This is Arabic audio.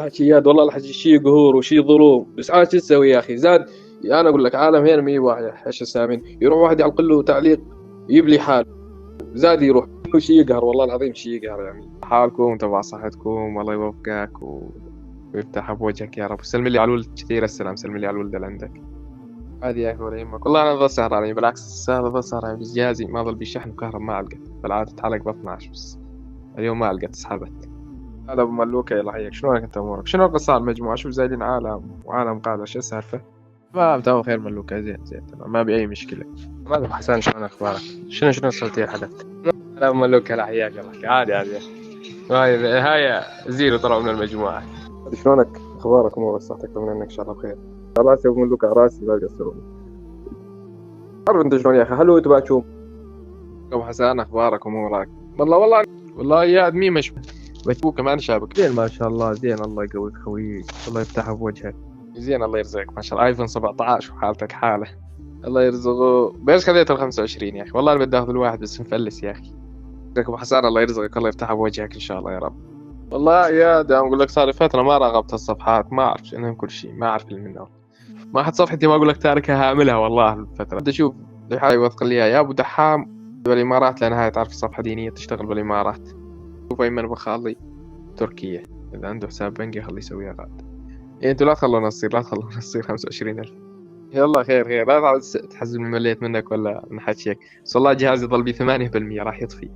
حكيات والله الحكي شي قهور وشي ظلوم، بس عاد شو تسوي يا اخي؟ زاد انا اقول لك عالم هنا ما واحد ايش السامين يروح واحد يعلق له تعليق يجيب لي حال، زاد يروح شي يقهر والله العظيم شي يقهر يعني. حالكم تبع صحتكم والله يوفقك ويفتح بوجهك يا رب. سلم لي على الولد كثير السلام، سلم لي على الولد اللي عندك. عادي يا اخي ولا يهمك والله. انا ظل سهران يعني، بالعكس هذا ظل سهران بس جهازي ما ظل بيشحن وكهرب ما علقت، بالعاده تتعلق ب 12 بس اليوم ما علقت سحبت. هذا ابو ملوكه يلا حيك، شلونك انت امورك؟ شنو القصه على المجموعه؟ شوف زايدين عالم وعالم قاعده شو السالفه؟ ما تمام خير ملوكه، زين زين تمام ما بأي مشكله. ما ابو حسن شلون اخبارك؟ شنو وصلت يا حدث؟ لا ابو ملوكه لا حياك الله عادي عادي. هاي زيرو طلعوا من المجموعه. شلونك اخبارك امورك صحتك طمنا انك ان شاء الله بخير. راسي ابو ملوكه راسي لا تقصرون. عارف انت شلون يا اخي؟ هلو تبعتوا ابو حسن اخبارك امورك؟ والله يا ادمي مش بتبوك كمان شابك زين ما شاء الله. زين الله يقويك خويك، الله يفتحها بوجهك. زين الله يرزقك ما شاء الله. ايفون 17 وحالتك حاله. الله يرزقه. بس خذيته ال 25 يا اخي والله انا بدي اخذ الواحد بس مفلس يا اخي. ابو حسن الله يرزقك الله يفتحها بوجهك ان شاء الله يا رب. والله يا دام اقول لك صار لي فتره ما راقبت الصفحات، ما اعرف شنو كل شيء، ما اعرف اللي منه. ما حد صفحتي ما اقول لك تاركها هاملها والله الفتره. بدي اشوف حاجه يوثق لي اياها يا ابو دحام بالامارات، لان هاي تعرف صفحه دينيه تشتغل بالامارات. شوف ايمن بخالي تركيا اذا عنده حساب بنكي خليه يسويها غاد. إيه انتوا لا تخلونا نصير، لا تخلونا نصير 25,000. يلا خير خير لا تحزن مليت منك ولا من حكيك، بس والله جهازي ضل بي 8% راح يطفي.